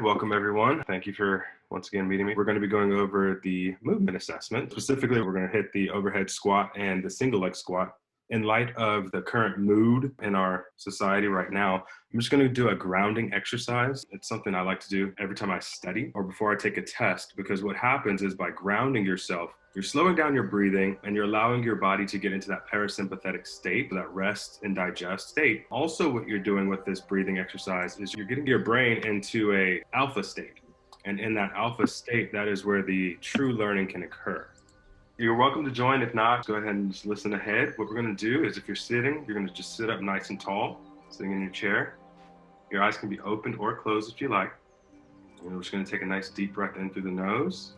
Welcome everyone. Thank you for once again meeting me. We're going to be going over the movement assessment. Specifically, we're going to hit the overhead squat and the single leg squat. In light of the current mood in our society right now, I'm just going to do a grounding exercise. It's something I like to do every time I study or before I take a test, because what happens is by grounding yourself, you're slowing down your breathing and you're allowing your body to get into that parasympathetic state, that rest and digest state. Also, what you're doing with this breathing exercise is you're getting your brain into a alpha state. And in that alpha state, that is where the true learning can occur. You're welcome to join. If not, go ahead and just listen ahead. What we're going to do is if you're sitting, you're going to just sit up nice and tall, sitting in your chair. Your eyes can be open or closed if you like. And we're just going to take a nice deep breath in through the nose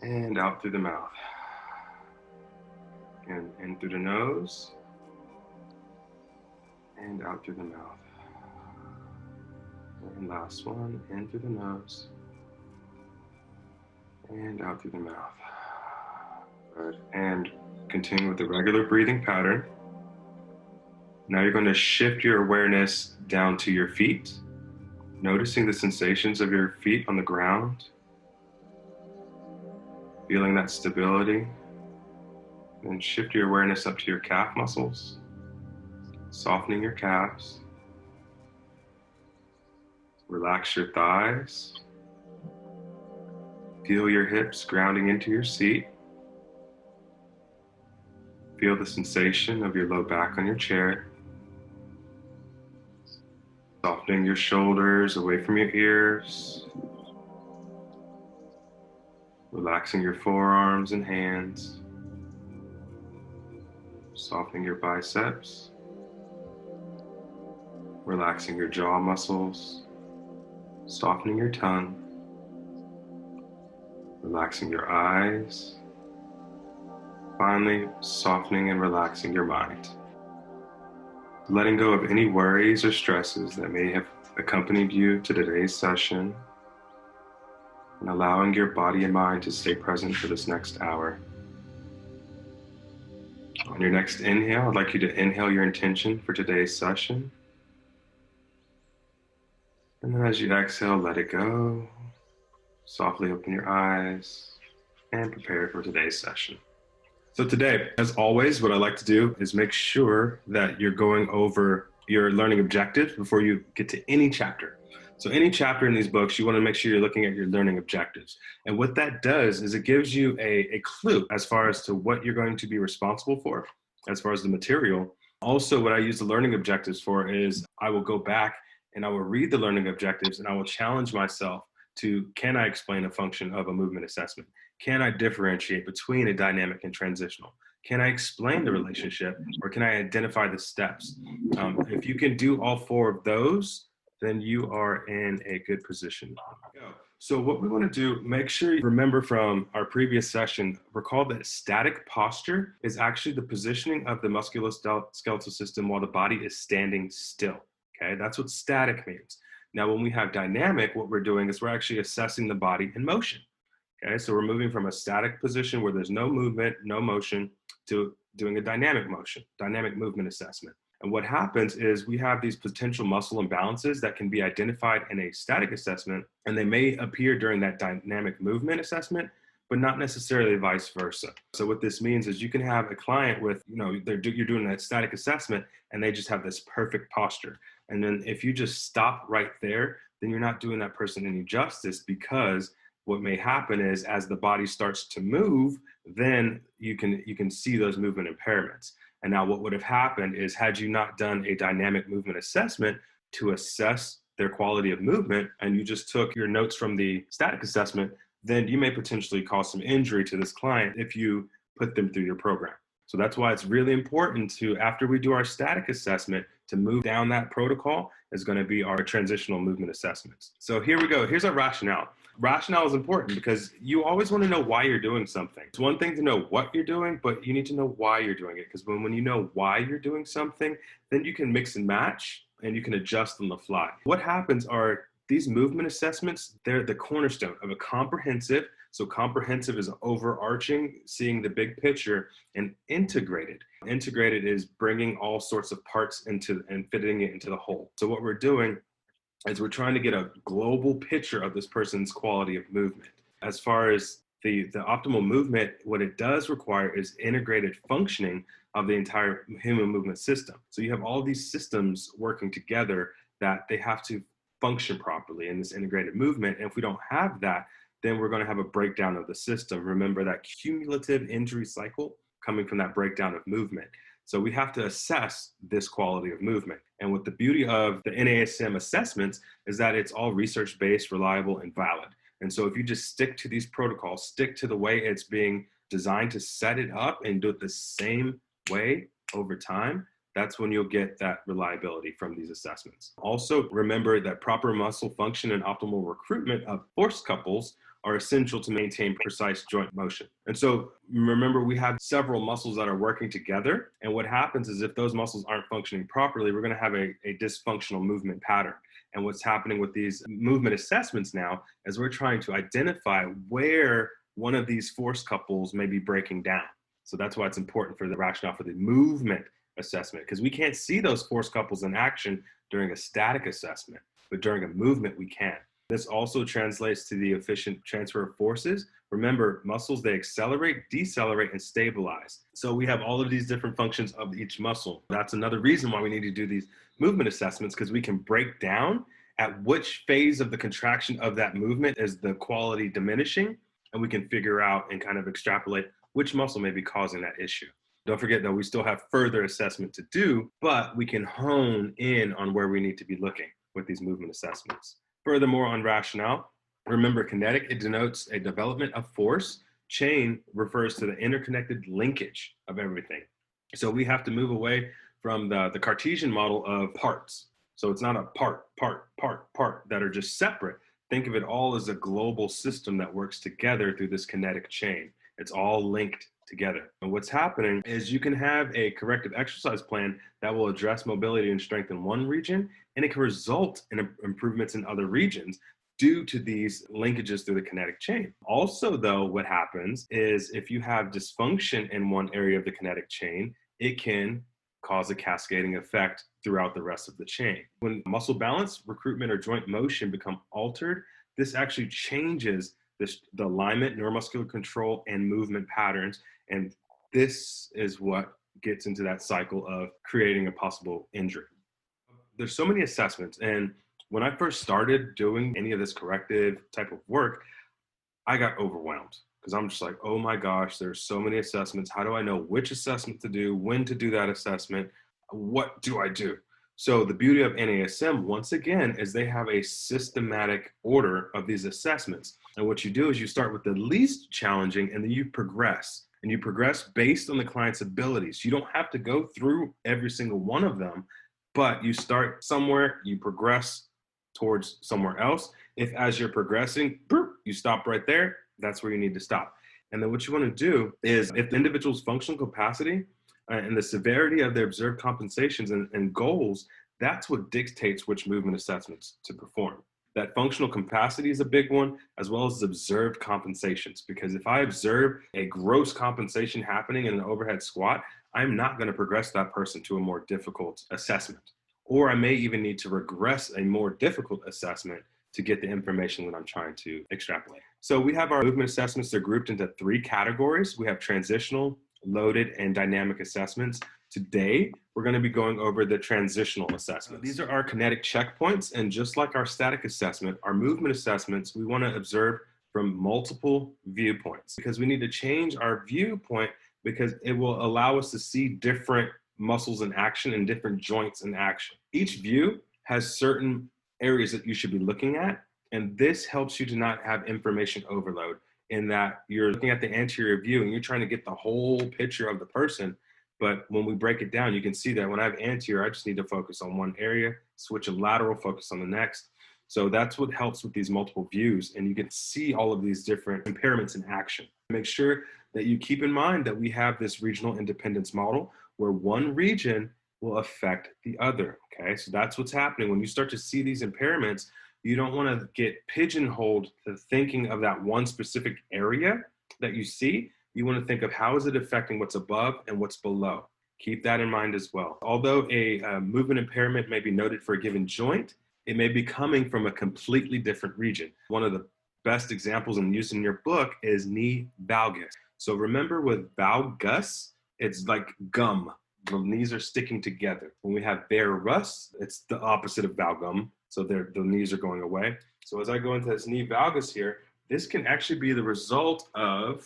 and out through the mouth. And in through the nose and out through the mouth. And last one, in through the nose and out through the mouth. Good. And continue with the regular breathing pattern. Now you're going to shift your awareness down to your feet, noticing the sensations of your feet on the ground, feeling that stability. Then shift your awareness up to your calf muscles, softening your calves. Relax your thighs. Feel your hips grounding into your seat. Feel the sensation of your low back on your chair. Softening your shoulders away from your ears. Relaxing your forearms and hands. Softening your biceps. Relaxing your jaw muscles. Softening your tongue. Relaxing your eyes. Finally, softening and relaxing your mind. Letting go of any worries or stresses that may have accompanied you to today's session, and allowing your body and mind to stay present for this next hour. On your next inhale, I'd like you to inhale your intention for today's session. And then as you exhale, let it go. Softly open your eyes and prepare for today's session. So today, as always, what I like to do is make sure that you're going over your learning objectives before you get to any chapter. So any chapter in these books, you want to make sure you're looking at your learning objectives. And what that does is it gives you a clue as far as to what you're going to be responsible for, as far as the material. Also, what I use the learning objectives for is I will go back and I will read the learning objectives and I will challenge myself to, can I explain a function of a movement assessment? Can I differentiate between a dynamic and transitional? Can I explain the relationship, or can I identify the steps? If you can do all four of those, then you are in a good position. So what we want to do, make sure you remember from our previous session, recall that static posture is actually the positioning of the musculoskeletal system while the body is standing still. Okay, that's what static means. Now, when we have dynamic, what we're doing is we're actually assessing the body in motion. Okay, so we're moving from a static position where there's no movement, no motion, to doing a dynamic motion, dynamic movement assessment. And what happens is we have these potential muscle imbalances that can be identified in a static assessment, and they may appear during that dynamic movement assessment, but not necessarily vice versa. So what this means is you can have a client with, you're doing that static assessment and they just have this perfect posture. And then if you just stop right there, then you're not doing that person any justice, because what may happen is as the body starts to move, then you can see those movement impairments. And now what would have happened is, had you not done a dynamic movement assessment to assess their quality of movement, and you just took your notes from the static assessment, then you may potentially cause some injury to this client if you put them through your program. So that's why it's really important to, after we do our static assessment, to move down that protocol is going to be our transitional movement assessments. So here we go. Here's our rationale. Rationale is important because you always want to know why you're doing something. It's one thing to know what you're doing, but you need to know why you're doing it, because when you know why you're doing something, then you can mix and match and you can adjust on the fly. What happens are these movement assessments, they're the cornerstone of a comprehensive. So comprehensive is overarching, seeing the big picture, and integrated. Integrated is bringing all sorts of parts into and fitting it into the whole. So what we're doing as we're trying to get a global picture of this person's quality of movement. As far as the optimal movement, what it does require is integrated functioning of the entire human movement system. So you have all these systems working together that they have to function properly in this integrated movement. And if we don't have that, then we're going to have a breakdown of the system. Remember that cumulative injury cycle coming from that breakdown of movement. So we have to assess this quality of movement. And what the beauty of the NASM assessments is that it's all research-based, reliable, and valid. And so if you just stick to these protocols, stick to the way it's being designed to set it up and do it the same way over time, that's when you'll get that reliability from these assessments. Also, remember that proper muscle function and optimal recruitment of force couples are essential to maintain precise joint motion. And so remember, we have several muscles that are working together. And what happens is if those muscles aren't functioning properly, we're going to have a dysfunctional movement pattern. And what's happening with these movement assessments now is we're trying to identify where one of these force couples may be breaking down. So that's why it's important for the rationale for the movement assessment, because we can't see those force couples in action during a static assessment, but during a movement we can. This also translates to the efficient transfer of forces. Remember, muscles, they accelerate, decelerate, and stabilize. So we have all of these different functions of each muscle. That's another reason why we need to do these movement assessments, because we can break down at which phase of the contraction of that movement is the quality diminishing, and we can figure out and kind of extrapolate which muscle may be causing that issue. Don't forget that we still have further assessment to do, but we can hone in on where we need to be looking with these movement assessments. Furthermore, on rationale, remember kinetic, it denotes a development of force. Chain refers to the interconnected linkage of everything. So we have to move away from the Cartesian model of parts. So it's not a part that are just separate. Think of it all as a global system that works together through this kinetic chain. It's all linked together. And what's happening is you can have a corrective exercise plan that will address mobility and strength in one region, and it can result in improvements in other regions due to these linkages through the kinetic chain. Also, though, what happens is if you have dysfunction in one area of the kinetic chain, it can cause a cascading effect throughout the rest of the chain. When muscle balance, recruitment, or joint motion become altered, this actually changes the alignment, neuromuscular control, and movement patterns. And this is what gets into that cycle of creating a possible injury. There's so many assessments. And when I first started doing any of this corrective type of work, I got overwhelmed because I'm just like, oh my gosh, there's so many assessments. How do I know which assessment to do, when to do that assessment? What do I do? So the beauty of NASM, once again, is they have a systematic order of these assessments. And what you do is you start with the least challenging, and then you progress. And you progress based on the client's abilities. You don't have to go through every single one of them, but you start somewhere, you progress towards somewhere else. If as you're progressing, you stop right there, that's where you need to stop. And then what you want to do is if the individual's functional capacity and the severity of their observed compensations and goals, that's what dictates which movement assessments to perform. That functional capacity is a big one, as well as observed compensations. Because if I observe a gross compensation happening in an overhead squat, I'm not going to progress that person to a more difficult assessment. Or I may even need to regress a more difficult assessment to get the information that I'm trying to extrapolate. So we have our movement assessments. They're grouped into 3 categories. We have transitional, loaded, and dynamic assessments. Today, we're going to be going over the transitional assessments. These are our kinetic checkpoints, and just like our static assessment, our movement assessments, we want to observe from multiple viewpoints because we need to change our viewpoint because it will allow us to see different muscles in action and different joints in action. Each view has certain areas that you should be looking at, and this helps you to not have information overload in that you're looking at the anterior view and you're trying to get the whole picture of the person. But when we break it down, you can see that when I have anterior, I just need to focus on one area, switch them lateral, focus on the next. So that's what helps with these multiple views. And you can see all of these different impairments in action. Make sure that you keep in mind that we have this regional independence model where one region will affect the other. Okay, so that's what's happening. When you start to see these impairments, you don't want to get pigeonholed to thinking of that one specific area that you see. You want to think of how is it affecting what's above and what's below. Keep that in mind as well. Although a movement impairment may be noted for a given joint, it may be coming from a completely different region. One of the best examples and used in your book is knee valgus. So remember with valgus, it's like gum. The knees are sticking together. When we have varus, it's the opposite of valgum. So the knees are going away. So as I go into this knee valgus here, this can actually be the result of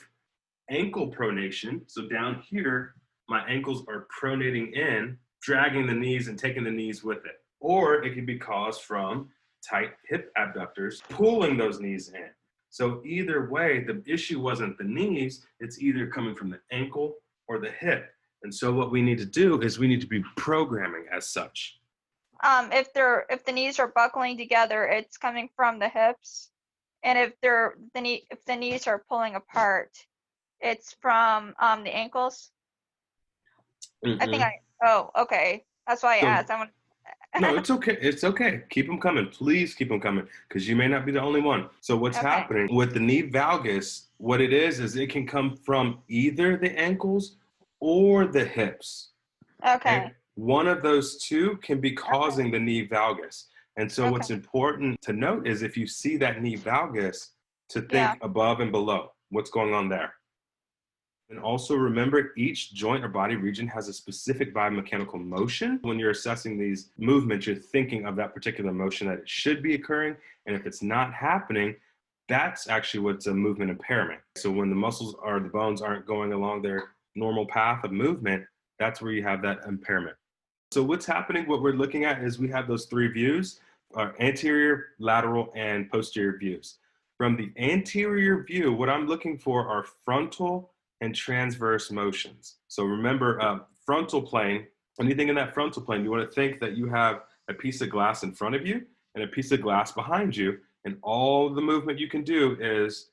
ankle pronation. So down here, my ankles are pronating in, dragging the knees and taking the knees with it. Or it can be caused from tight hip abductors pulling those knees in. So either way, the issue wasn't the knees, it's either coming from the ankle or the hip. And so what we need to do is we need to be programming as such. If the knees are buckling together, it's coming from the hips, and if the knees are pulling apart, it's from the ankles. I think okay. That's why I asked. No, it's okay. It's okay. Keep them coming. Please keep them coming, because you may not be the only one. So what's happening with the knee valgus, what it is it can come from either the ankles or the hips. Okay. One of those two can be causing the knee valgus. And so what's important to note is if you see that knee valgus, to think above and below. What's going on there? And also remember, each joint or body region has a specific biomechanical motion. When you're assessing these movements, you're thinking of that particular motion that it should be occurring. And if it's not happening, that's actually what's a movement impairment. So when the muscles or the bones aren't going along their normal path of movement, that's where you have that impairment. So what's happening, what we're looking at is we have those three views, our anterior, lateral, and posterior views. From the anterior view, what I'm looking for are frontal and transverse motions. So remember, frontal plane, anything in that frontal plane, you want to think that you have a piece of glass in front of you and a piece of glass behind you, and all the movement you can do is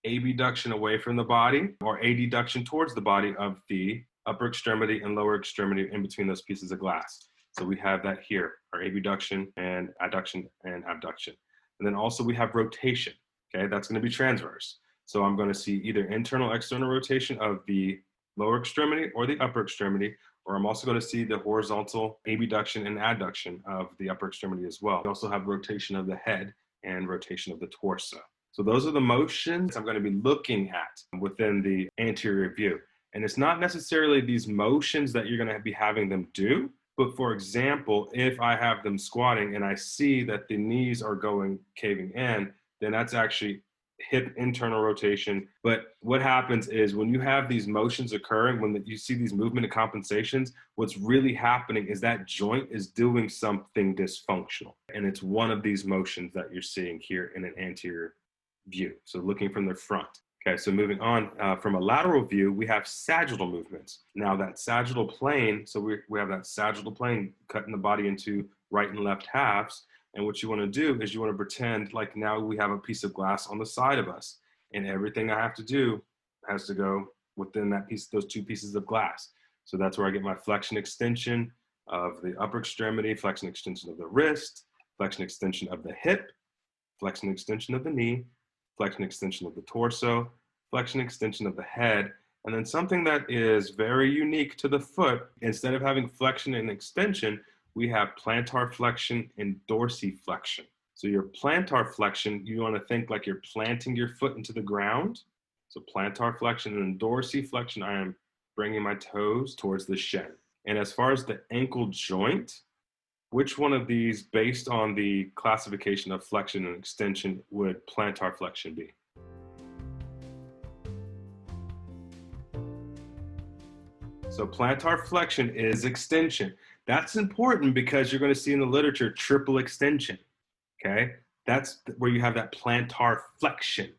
abduction away from the body or adduction towards the body of the upper extremity and lower extremity in between those pieces of glass. So we have that here, our abduction and adduction and abduction. And then also we have rotation, okay? That's going to be transverse. So I'm going to see either internal, external rotation of the lower extremity or the upper extremity, or I'm also going to see the horizontal abduction and adduction of the upper extremity as well. We also have rotation of the head and rotation of the torso. So those are the motions I'm going to be looking at within the anterior view. And it's not necessarily these motions that you're going to be having them do, but for example, if I have them squatting and I see that the knees are caving in, then that's actually hip internal rotation. But what happens is when you have these motions occurring, when you see these movement and compensations, what's really happening is that joint is doing something dysfunctional. And it's one of these motions that you're seeing here in an anterior view. So looking from the front. Okay, so moving on, from a lateral view, we have sagittal movements. Now that sagittal plane, so we have that sagittal plane cutting the body into right and left halves. And what you want to do is you want to pretend like now we have a piece of glass on the side of us, and everything I have to do has to go within that piece, those two pieces of glass. So that's where I get my flexion extension of the upper extremity, flexion extension of the wrist, flexion extension of the hip, flexion extension of the knee, flexion extension of the torso, flexion extension of the head, and then something that is very unique to the foot, instead of having flexion and extension, we have plantar flexion and dorsiflexion. So your plantar flexion, you want to think like you're planting your foot into the ground. So plantar flexion, and dorsiflexion, I am bringing my toes towards the shin. And as far as the ankle joint, which one of these, based on the classification of flexion and extension, would plantar flexion be? So plantar flexion is extension. That's important because you're going to see in the literature triple extension, okay? That's where you have that plantar flexion.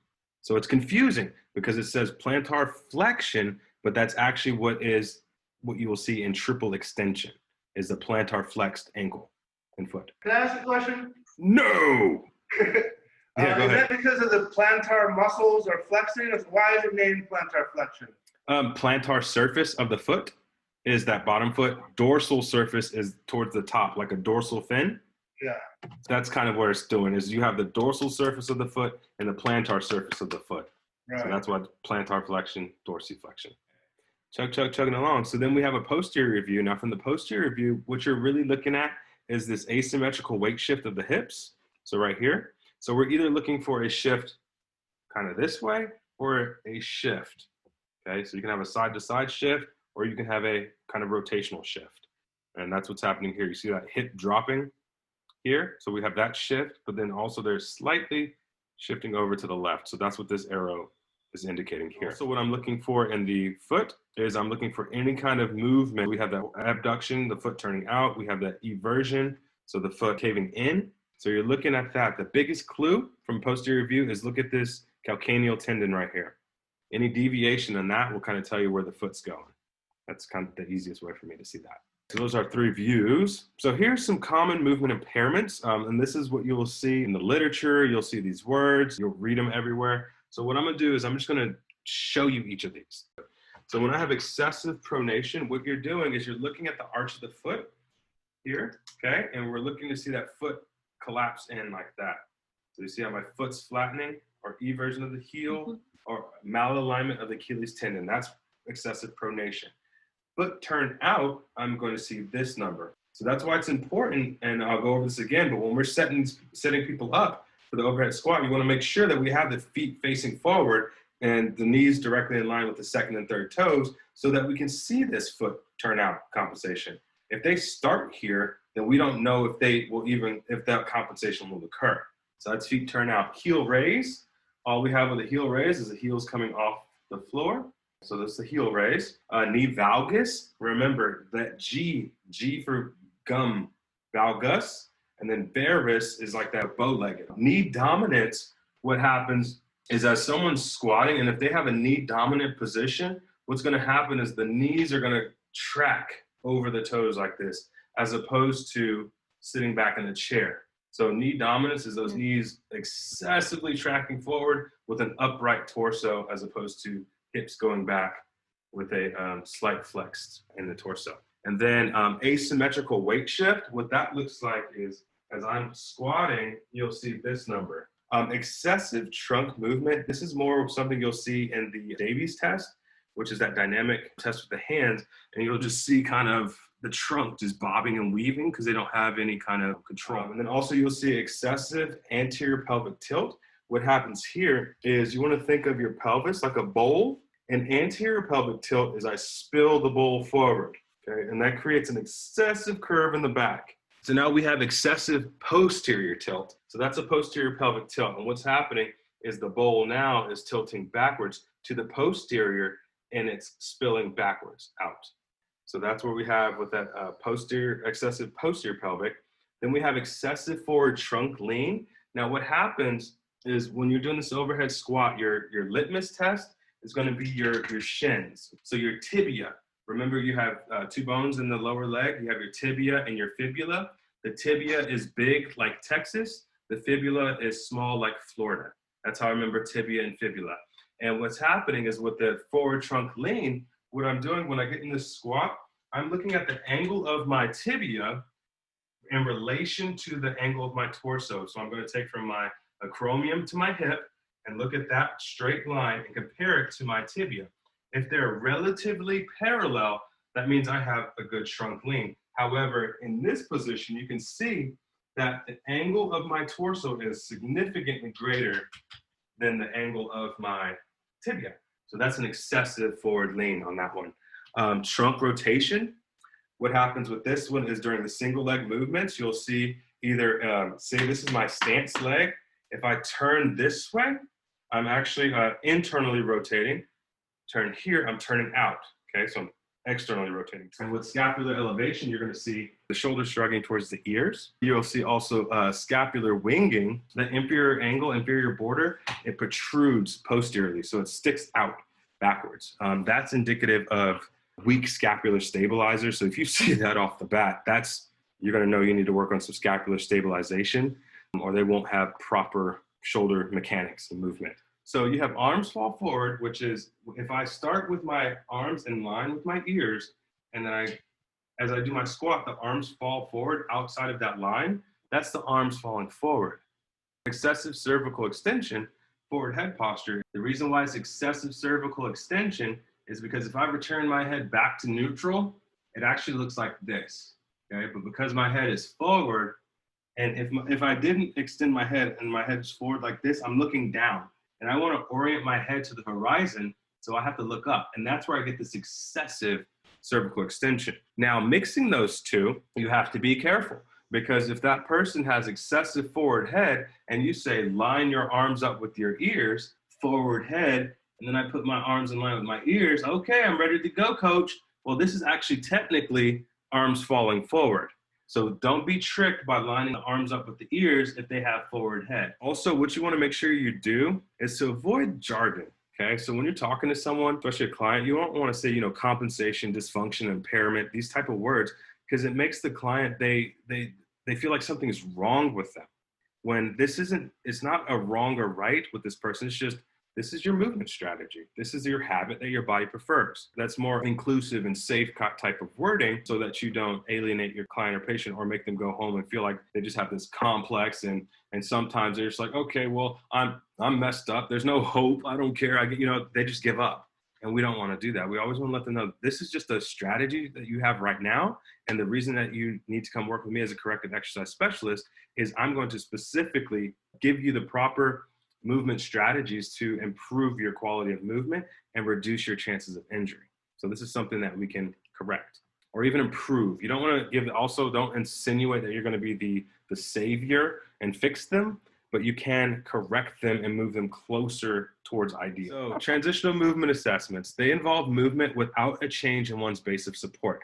So it's confusing because it says plantar flexion, but that's actually what you will see in triple extension, is the plantar flexed ankle and foot. Can I ask a question? No! Yeah, go ahead. Is that because of the plantar muscles are flexing? Why is it named plantar flexion? Plantar surface of the foot is that bottom foot. Dorsal surface is towards the top, like a dorsal fin. Yeah. That's kind of where it's doing, is you have the dorsal surface of the foot and the plantar surface of the foot. Right. So that's why plantar flexion, dorsiflexion. Chugging along. So then we have a posterior view. Now from the posterior view, what you're really looking at is this asymmetrical weight shift of the hips. So right here. So we're either looking for a shift kind of this way or a shift. Okay, so you can have a side-to-side shift, or you can have a kind of rotational shift. And that's what's happening here. You see that hip dropping here? So we have that shift, but then also there's slightly shifting over to the left. So that's what this arrow is indicating here. So what I'm looking for in the foot is I'm looking for any kind of movement. We have that abduction, the foot turning out. We have that eversion, so the foot caving in. So you're looking at that. The biggest clue from posterior view is look at this calcaneal tendon right here. Any deviation in that will kind of tell you where the foot's going. That's kind of the easiest way for me to see that. So those are 3 views. So here's some common movement impairments. And this is what you will see in the literature. You'll see these words. You'll read them everywhere. So what I'm going to do is I'm just going to show you each of these. So when I have excessive pronation, what you're doing is you're looking at the arch of the foot here, okay? And we're looking to see that foot collapse in like that. So you see how my foot's flattening, or eversion of the heel, or malalignment of the Achilles tendon. That's excessive pronation. Foot turn out, I'm going to see this number. So that's why it's important, and I'll go over this again, but when we're setting people up for the overhead squat, you want to make sure that we have the feet facing forward and the knees directly in line with the second and third toes so that we can see this foot turn out compensation. If they start here, then we don't know if if that compensation will occur. So that's feet turn out. Heel raise. All we have with the heel raise is the heels coming off the floor. So that's the heel raise. Knee valgus. Remember that G for gum, valgus. And then varus is like that bow-legged. Knee dominance, what happens is as someone's squatting, and if they have a knee dominant position, what's going to happen is the knees are going to track over the toes like this, as opposed to sitting back in a chair. So knee dominance is those knees excessively tracking forward with an upright torso, as opposed to hips going back with a slight flex in the torso. And then asymmetrical weight shift, what that looks like is as I'm squatting, you'll see this number. Excessive trunk movement, this is more of something you'll see in the Davies test, which is that dynamic test with the hands, and you'll just see kind of the trunk just bobbing and weaving because they don't have any kind of control. And then also you'll see excessive anterior pelvic tilt. What happens here is you want to think of your pelvis like a bowl, and anterior pelvic tilt is I spill the bowl forward, okay? And that creates an excessive curve in the back. So now we have excessive posterior tilt. So that's a posterior pelvic tilt. And what's happening is the bowl now is tilting backwards to the posterior, and it's spilling backwards out. So that's what we have with that excessive posterior pelvic. Then we have excessive forward trunk lean. Now what happens is when you're doing this overhead squat, your litmus test is going to be your shins. So your tibia. Remember, you have 2 bones in the lower leg. You have your tibia and your fibula. The tibia is big like Texas. The fibula is small like Florida. That's how I remember tibia and fibula. And what's happening is with the forward trunk lean, what I'm doing when I get in this squat, I'm looking at the angle of my tibia in relation to the angle of my torso. So I'm going to take from my acromion to my hip and look at that straight line and compare it to my tibia. If they're relatively parallel, that means I have a good trunk lean. However, in this position, you can see that the angle of my torso is significantly greater than the angle of my tibia. So that's an excessive forward lean on that one. Trunk rotation. What happens with this one is during the single leg movements, you'll see either, say this is my stance leg. If I turn this way, I'm actually internally rotating. Turn here, I'm turning out, okay? So I'm externally rotating. And with scapular elevation, you're gonna see the shoulders shrugging towards the ears. You'll see also scapular winging. The inferior angle, inferior border, it protrudes posteriorly, so it sticks out backwards. That's indicative of weak scapular stabilizer. So if you see that off the bat, you're gonna know you need to work on some scapular stabilization, or they won't have proper shoulder mechanics and movement. So you have arms fall forward, which is if I start with my arms in line with my ears, and then as I do my squat, the arms fall forward outside of that line, that's the arms falling forward. Excessive cervical extension, forward head posture. The reason why it's excessive cervical extension is because if I return my head back to neutral, it actually looks like this, okay? But because my head is forward, and if I didn't extend my head and my head is forward like this, I'm looking down. And I want to orient my head to the horizon, so I have to look up. And that's where I get this excessive cervical extension. Now, mixing those two, you have to be careful, because if that person has excessive forward head and you say, line your arms up with your ears, forward head, and then I put my arms in line with my ears, okay, I'm ready to go, coach. Well, this is actually technically arms falling forward. So don't be tricked by lining the arms up with the ears if they have forward head. Also, what you want to make sure you do is to avoid jargon. Okay, so when you're talking to someone, especially a client, you don't want to say, compensation, dysfunction, impairment, these type of words, because it makes the client, they feel like something is wrong with them. When it's not a wrong or right with this person, it's just, this is your movement strategy. This is your habit that your body prefers. That's more inclusive and safe type of wording, so that you don't alienate your client or patient or make them go home and feel like they just have this complex, and sometimes they're just like, okay, well, I'm messed up. There's no hope. I don't care. They just give up. And we don't want to do that. We always want to let them know this is just a strategy that you have right now. And the reason that you need to come work with me as a corrective exercise specialist is I'm going to specifically give you the proper movement strategies to improve your quality of movement and reduce your chances of injury. So this is something that we can correct or even improve. You don't want to don't insinuate that you're going to be the savior and fix them, but you can correct them and move them closer towards ideal. So transitional movement assessments, they involve movement without a change in one's base of support.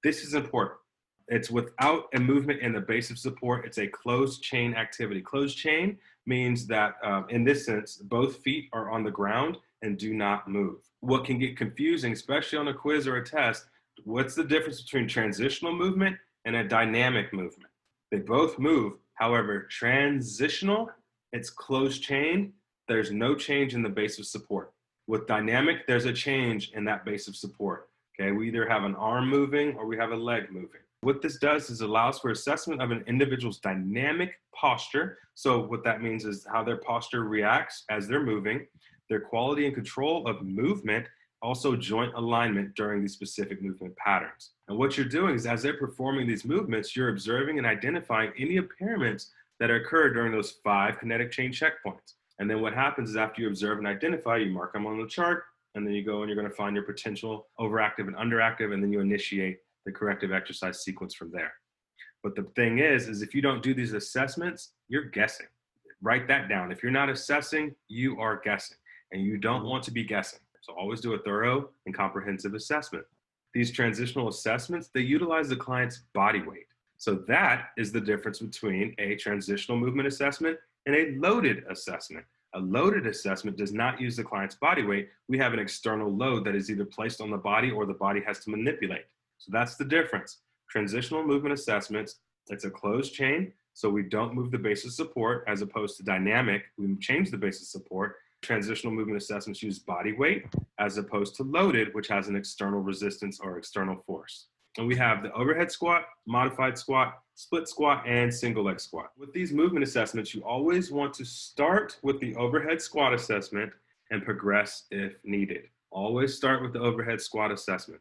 This is important. It's without a movement in the base of support. It's a closed chain activity. Closed chain means that in this sense, both feet are on the ground and do not move. What can get confusing, especially on a quiz or a test, what's the difference between transitional movement and a dynamic movement? They both move. However, transitional, it's closed chain. There's no change in the base of support. With dynamic, there's a change in that base of support. Okay, we either have an arm moving or we have a leg moving. What this does is allows for assessment of an individual's dynamic posture. So what that means is how their posture reacts as they're moving, their quality and control of movement, also joint alignment during these specific movement patterns. And what you're doing is as they're performing these movements, you're observing and identifying any impairments that occur during those 5 kinetic chain checkpoints. And then what happens is after you observe and identify, you mark them on the chart, and then you go and you're going to find your potential overactive and underactive, and then you initiate the corrective exercise sequence from there. But the thing is if you don't do these assessments, you're guessing. Write that down. If you're not assessing, you are guessing, and you don't want to be guessing. So always do a thorough and comprehensive assessment. These transitional assessments, they utilize the client's body weight. So that is the difference between a transitional movement assessment and a loaded assessment. A loaded assessment does not use the client's body weight. We have an external load that is either placed on the body or the body has to manipulate. So that's the difference. Transitional movement assessments, it's a closed chain, so we don't move the base of support, as opposed to dynamic, we change the base of support. Transitional movement assessments use body weight, as opposed to loaded, which has an external resistance or external force. And we have the overhead squat, modified squat, split squat, and single leg squat. With these movement assessments, you always want to start with the overhead squat assessment and progress if needed. Always start with the overhead squat assessment.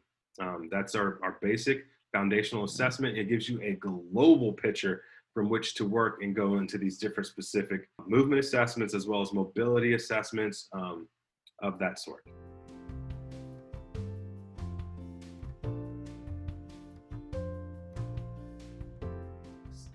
That's our basic foundational assessment. It gives you a global picture from which to work and go into these different specific movement assessments, as well as mobility assessments of that sort.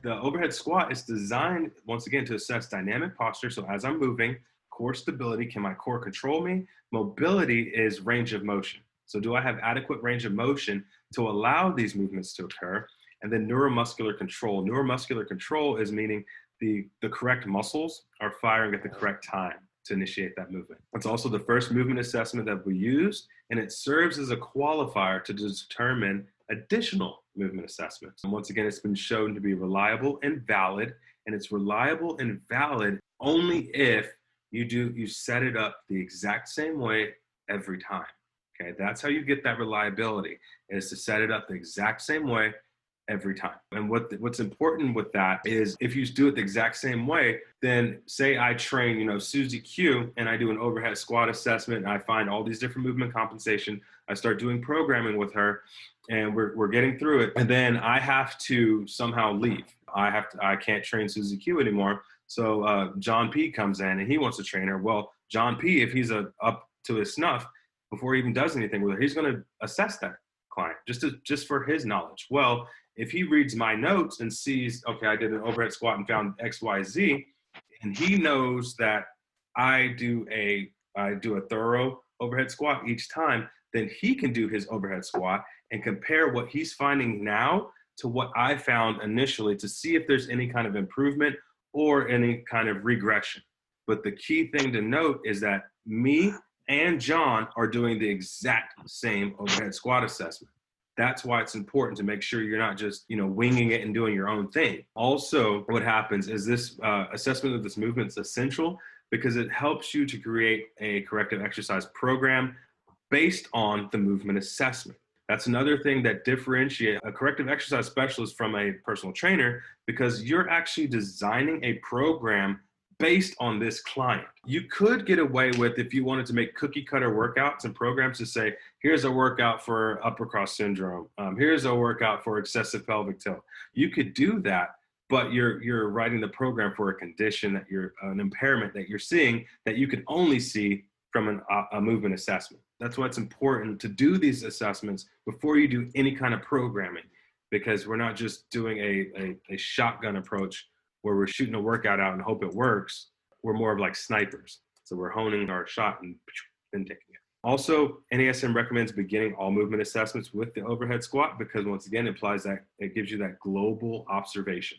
The overhead squat is designed, once again, to assess dynamic posture. So as I'm moving, core stability, can my core control me? Mobility is range of motion. So do I have adequate range of motion to allow these movements to occur? And then neuromuscular control. Neuromuscular control is meaning the correct muscles are firing at the correct time to initiate that movement. It's also the first movement assessment that we use, and it serves as a qualifier to determine additional movement assessments. And once again, it's been shown to be reliable and valid, and it's reliable and valid only if you set it up the exact same way every time. Okay, that's how you get that reliability, is to set it up the exact same way every time. And what's important with that is if you do it the exact same way, then say I train, Susie Q, and I do an overhead squat assessment, and I find all these different movement compensation. I start doing programming with her. and we're getting through it. And then I have to somehow leave. I can't train Susie Q anymore. So John P comes in and he wants to train her. Well, John P, if he's up to his snuff, before he even does anything with her, he's going to assess that client just for his knowledge. Well, if he reads my notes and sees, okay, I did an overhead squat and found X, Y, Z, and he knows that I do a thorough overhead squat each time, then he can do his overhead squat and compare what he's finding now to what I found initially to see if there's any kind of improvement or any kind of regression. But the key thing to note is that me and John are doing the exact same overhead squat assessment. That's why it's important to make sure you're not just, winging it and doing your own thing. Also, what happens is this assessment of this movement is essential because it helps you to create a corrective exercise program based on the movement assessment. That's another thing that differentiates a corrective exercise specialist from a personal trainer, because you're actually designing a program based on this client. You could get away with, if you wanted to make cookie cutter workouts and programs, to say, here's a workout for upper cross syndrome. Here's a workout for excessive pelvic tilt. You could do that, but you're writing the program for a condition that an impairment that you're seeing that you can only see from a movement assessment. That's why it's important to do these assessments before you do any kind of programming, because we're not just doing a shotgun approach where we're shooting a workout out and hope it works. We're more of like snipers. So we're honing our shot and then taking it. Also, NASM recommends beginning all movement assessments with the overhead squat because, once again, it implies that it gives you that global observation.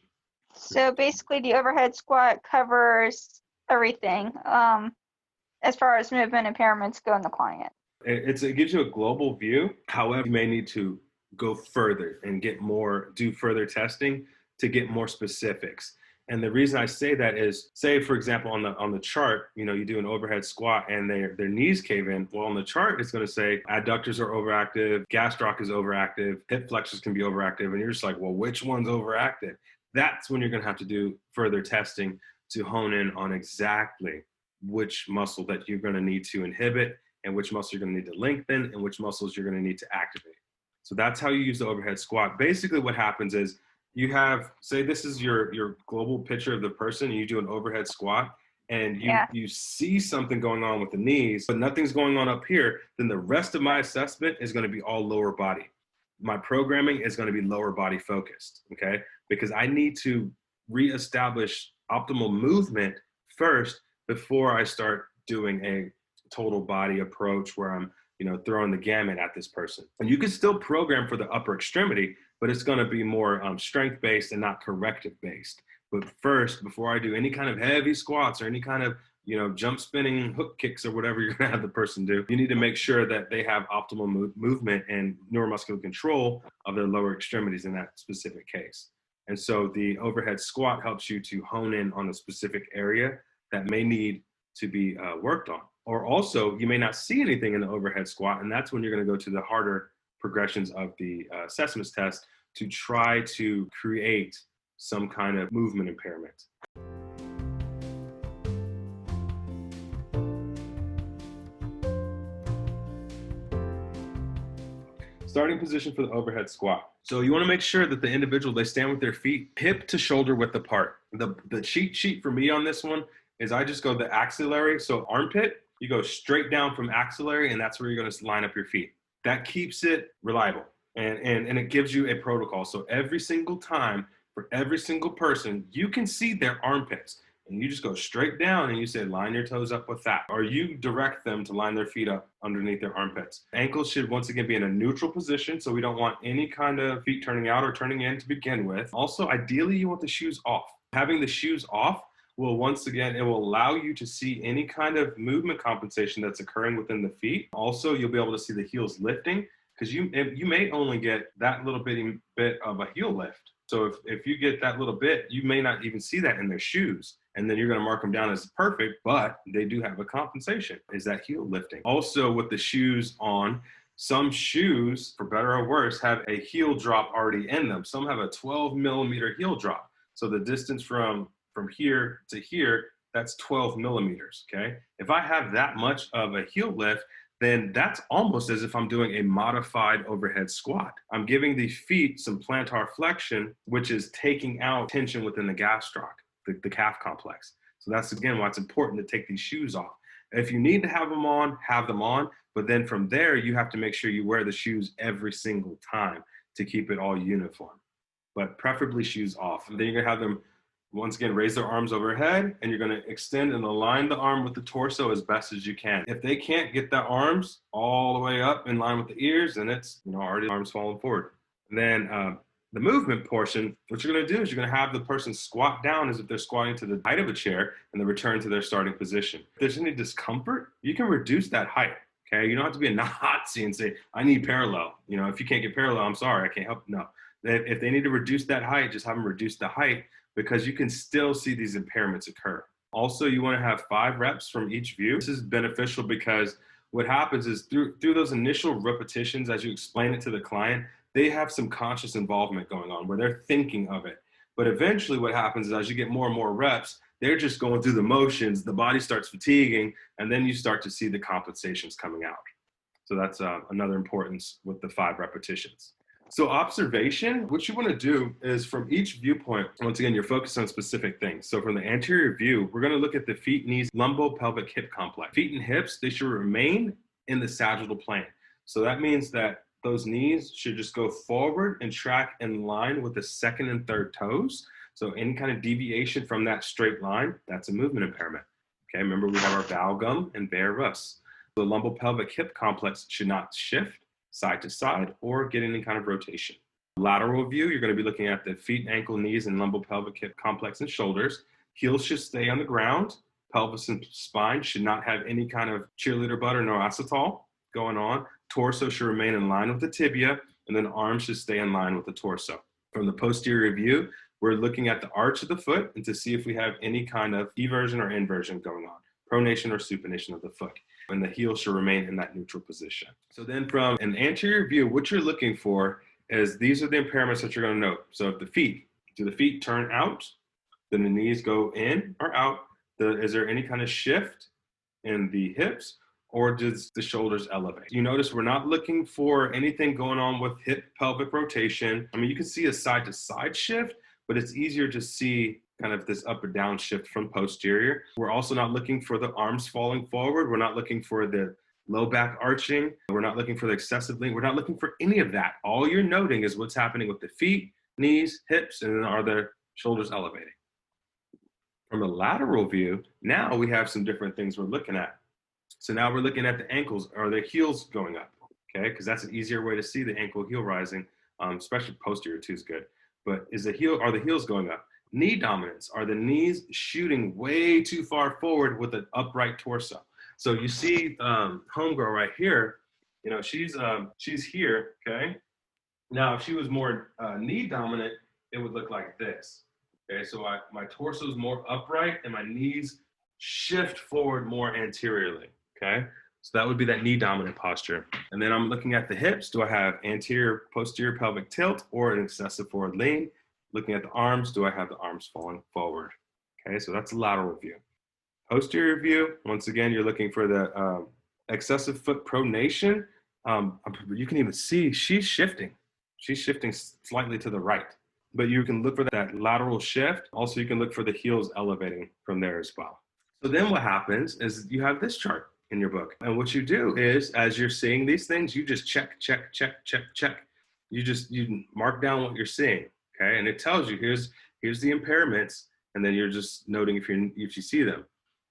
So basically the overhead squat covers everything as far as movement impairments go in the client. It gives you a global view. However, you may need to go further and do further testing to get more specifics. And the reason I say that is, say, for example, on the chart, you do an overhead squat and their knees cave in. Well, on the chart, it's going to say adductors are overactive, gastroc is overactive, hip flexors can be overactive. And you're just like, well, which one's overactive? That's when you're going to have to do further testing to hone in on exactly which muscle that you're going to need to inhibit and which muscle you're going to need to lengthen and which muscles you're going to need to activate. So that's how you use the overhead squat. Basically what happens is you have, say this is your global picture of the person, and you do an overhead squat and you see something going on with the knees, but nothing's going on up here, then the rest of my assessment is going to be all lower body. My programming is going to be lower body focused, okay? Because I need to reestablish optimal movement first before I start doing a total body approach where I'm throwing the gamut at this person. And you can still program for the upper extremity, but it's going to be more strength based and not corrective based. But first, before I do any kind of heavy squats or any kind of jump spinning hook kicks or whatever you're going to have the person do, you need to make sure that they have optimal movement and neuromuscular control of their lower extremities in that specific case. And so the overhead squat helps you to hone in on a specific area that may need to be worked on. Or also, you may not see anything in the overhead squat, and that's when you're going to go to the harder progressions of the assessments test to try to create some kind of movement impairment. Starting position for the overhead squat. So you want to make sure that the individual, they stand with their feet hip to shoulder width apart. The cheat sheet for me on this one is I just go the axillary, so armpit, you go straight down from axillary, and that's where you're going to line up your feet. That keeps it reliable, and it gives you a protocol. So every single time, for every single person, you can see their armpits, and you just go straight down and you say, line your toes up with that. Or you direct them to line their feet up underneath their armpits. Ankles should once again be in a neutral position, so we don't want any kind of feet turning out or turning in to begin with. Also, ideally, you want the shoes off. Having the shoes off will, once again, it will allow you to see any kind of movement compensation that's occurring within the feet. Also, you'll be able to see the heels lifting, because you may only get that little bit of a heel lift. So if you get that little bit, you may not even see that in their shoes. And then you're going to mark them down as perfect, but they do have a compensation, is that heel lifting. Also, with the shoes on, some shoes, for better or worse, have a heel drop already in them. Some have a 12 millimeter heel drop. So the distance from here to here, that's 12 millimeters, okay? If I have that much of a heel lift, then that's almost as if I'm doing a modified overhead squat. I'm giving the feet some plantar flexion, which is taking out tension within the gastroc, the calf complex. So that's, again, why it's important to take these shoes off. If you need to have them on, have them on. But then from there, you have to make sure you wear the shoes every single time to keep it all uniform. But preferably shoes off. And then you're gonna have them, once again, raise their arms overhead, and you're gonna extend and align the arm with the torso as best as you can. If they can't get their arms all the way up in line with the ears, then it's, already arms falling forward. And then the movement portion, what you're gonna do is you're gonna have the person squat down as if they're squatting to the height of a chair, and then return to their starting position. If there's any discomfort, you can reduce that height. Okay, you don't have to be a Nazi and say, I need parallel. If you can't get parallel, I'm sorry, I can't help. No. If they need to reduce that height, just have them reduce the height, because you can still see these impairments occur. Also, you want to have 5 reps from each view. This is beneficial because what happens is through those initial repetitions, as you explain it to the client, they have some conscious involvement going on where they're thinking of it. But eventually what happens is, as you get more and more reps, they're just going through the motions, the body starts fatiguing, and then you start to see the compensations coming out. So that's another importance with the 5 repetitions. So observation, what you want to do is from each viewpoint, once again, you're focused on specific things. So from the anterior view, we're going to look at the feet, knees, lumbopelvic hip complex. Feet and hips, they should remain in the sagittal plane. So that means that those knees should just go forward and track in line with the second and third toes. So any kind of deviation from that straight line, that's a movement impairment. Okay, remember we have our valgum and varus. The lumbopelvic hip complex should not shift side to side or get any kind of rotation. Lateral view, you're going to be looking at the feet, ankle, knees, and lumbopelvic hip complex and shoulders. Heels should stay on the ground. Pelvis and spine should not have any kind of cheerleader butt or noacetol going on. Torso should remain in line with the tibia, and then arms should stay in line with the torso. From the posterior view, we're looking at the arch of the foot and to see if we have any kind of eversion or inversion going on, pronation or supination of the foot. And the heel should remain in that neutral position. So then from an anterior view, what you're looking for is these are the impairments that you're going to note. So if the feet, do the feet turn out? Then the knees go in or out? Is there any kind of shift in the hips? Or does the shoulders elevate? You notice we're not looking for anything going on with hip pelvic rotation. I mean, you can see a side to side shift, but it's easier to see kind of this up or down shift from posterior. We're also not looking for the arms falling forward. We're not looking for the low back arching. We're not looking for the excessive lean. We're not looking for any of that. All you're noting is what's happening with the feet, knees, hips, and then are the shoulders elevating. From a lateral view, now we have some different things we're looking at. So now we're looking at the ankles. Are the heels going up? Okay, because that's an easier way to see the ankle heel rising, especially posterior too is good. But are the heels going up? Knee dominance. Are the knees shooting way too far forward with an upright torso? So you see homegirl right here, she's here, okay? Now, if she was more knee dominant, it would look like this. Okay, so my torso is more upright and my knees shift forward more anteriorly, okay? So that would be that knee dominant posture. And then I'm looking at the hips. Do I have anterior, posterior pelvic tilt or an excessive forward lean? Looking at the arms, do I have the arms falling forward? Okay, so that's a lateral view. Posterior view, once again, you're looking for the excessive foot pronation. You can even see she's shifting. She's shifting slightly to the right. But you can look for that lateral shift. Also, you can look for the heels elevating from there as well. So then what happens is you have this chart in your book. And what you do is, as you're seeing these things, you just check. You mark down what you're seeing, okay? And it tells you, here's the impairments, and then you're just noting if you see them.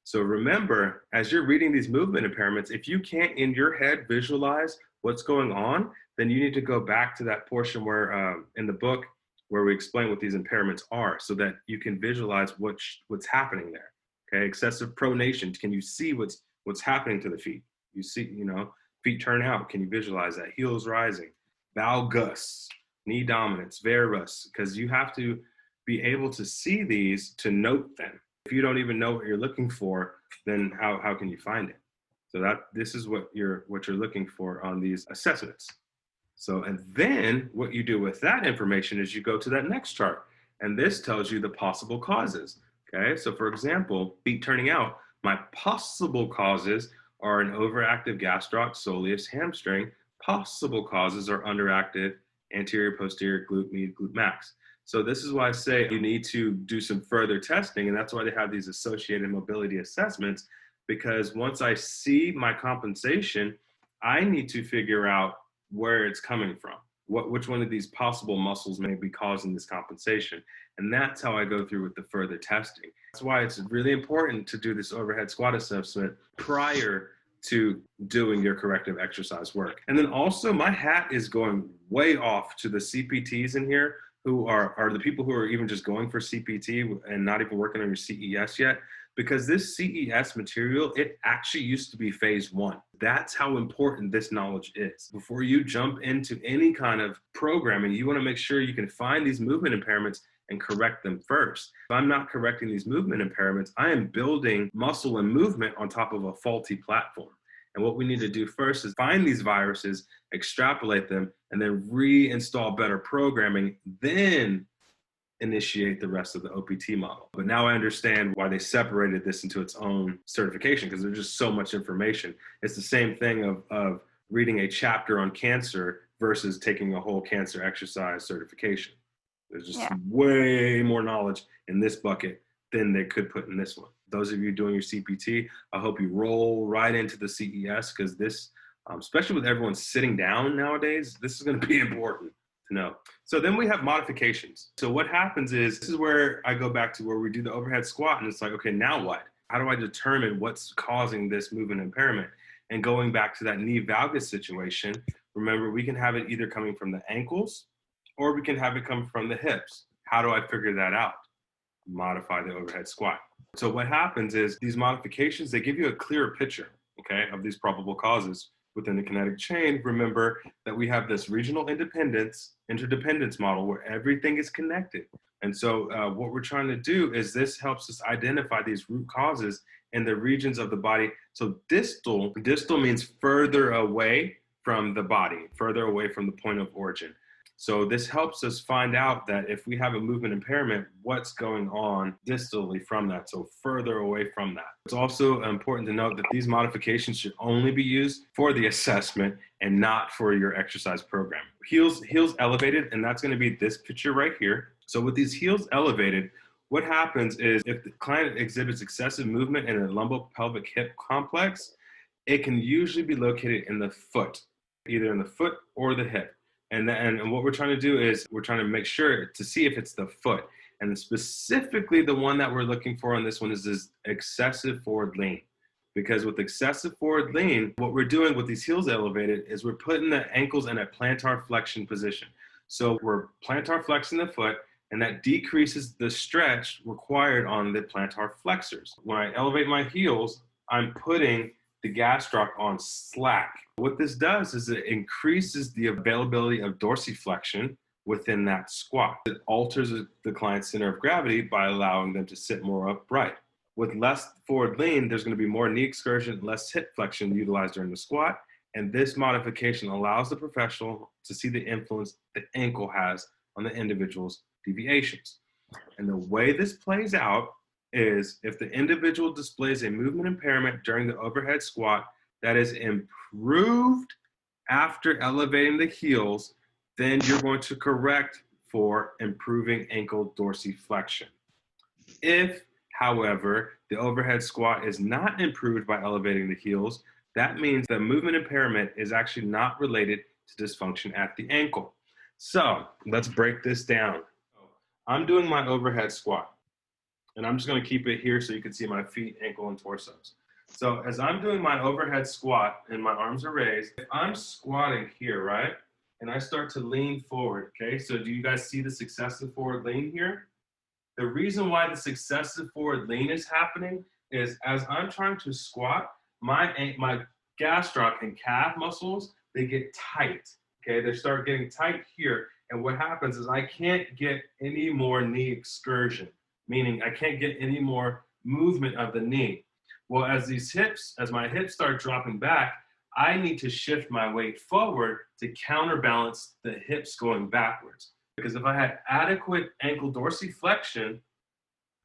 So remember, as you're reading these movement impairments, if you can't in your head visualize what's going on, then you need to go back to that portion where in the book where we explain what these impairments are, so that you can visualize what's happening there. Okay, excessive pronation. Can you see what's happening to the feet? You see, feet turn out. Can you visualize that? Heels rising. Valgus, knee dominance, varus, because you have to be able to see these to note them. If you don't even know what you're looking for, then how can you find it? So this is what you're looking for on these assessments. So, and then what you do with that information is you go to that next chart, and this tells you the possible causes. Okay, so for example, feet turning out, my possible causes are an overactive gastroc soleus hamstring. Possible causes are underactive anterior posterior glute med glute max. So this is why I say you need to do some further testing, and that's why they have these associated mobility assessments, because once I see my compensation, I need to figure out where it's coming from. Which one of these possible muscles may be causing this compensation. And that's how I go through with the further testing. That's why it's really important to do this overhead squat assessment prior to doing your corrective exercise work. And then also, my hat is going way off to the CPTs in here who are the people who are even just going for CPT and not even working on your CES yet, because this CES material, it actually used to be phase 1. That's how important this knowledge is. Before you jump into any kind of programming, you want to make sure you can find these movement impairments and correct them first. If I'm not correcting these movement impairments, I am building muscle and movement on top of a faulty platform. And what we need to do first is find these viruses, extrapolate them, and then reinstall better programming, then initiate the rest of the OPT model. But now I understand why they separated this into its own certification, because there's just so much information. It's the same thing of reading a chapter on cancer versus taking a whole cancer exercise certification. There's just way more knowledge in this bucket than they could put in this one. Those of you doing your CPT, I hope you roll right into the CES, because this, especially with everyone sitting down nowadays, this is going to be important to know. So then we have modifications. So what happens is, this is where I go back to where we do the overhead squat, and it's like, okay, now what? How do I determine what's causing this movement impairment? And going back to that knee valgus situation, remember, we can have it either coming from the ankles or we can have it come from the hips. How do I figure that out? Modify the overhead squat. So what happens is, these modifications, they give you a clearer picture, okay, of these probable causes. Within the kinetic chain, remember that we have this regional interdependence model where everything is connected. And so what we're trying to do is, this helps us identify these root causes in the regions of the body. So distal means further away from the body, further away from the point of origin. So this helps us find out that if we have a movement impairment, what's going on distally from that, so further away from that. It's also important to note that these modifications should only be used for the assessment and not for your exercise program. Heels elevated, and that's going to be this picture right here. So with these heels elevated, what happens is, if the client exhibits excessive movement in the lumbopelvic hip complex, it can usually be located in the foot, either in the foot or the hip. And what we're trying to do is, we're trying to make sure to see if it's the foot. And specifically, the one that we're looking for on this one is this excessive forward lean. Because with excessive forward lean, what we're doing with these heels elevated is we're putting the ankles in a plantar flexion position. So we're plantar flexing the foot, and that decreases the stretch required on the plantar flexors. When I elevate my heels, I'm putting the gastroc on slack. What this does is it increases the availability of dorsiflexion within that squat. It alters the client's center of gravity by allowing them to sit more upright. With less forward lean, there's going to be more knee excursion, less hip flexion utilized during the squat, and this modification allows the professional to see the influence the ankle has on the individual's deviations. And the way this plays out is, if the individual displays a movement impairment during the overhead squat that is improved after elevating the heels, then you're going to correct for improving ankle dorsiflexion. If, however, the overhead squat is not improved by elevating the heels, that means the movement impairment is actually not related to dysfunction at the ankle. So let's break this down. I'm doing my overhead squat, and I'm just going to keep it here so you can see my feet, ankle, and torsos. So as I'm doing my overhead squat and my arms are raised, if I'm squatting here, right, and I start to lean forward, okay, so do you guys see this excessive forward lean here? The reason why this excessive forward lean is happening is, as I'm trying to squat, my gastroc and calf muscles, they get tight, okay? They start getting tight here, and what happens is, I can't get any more knee excursion, meaning I can't get any more movement of the knee. Well, as my hips start dropping back, I need to shift my weight forward to counterbalance the hips going backwards. Because if I had adequate ankle dorsiflexion,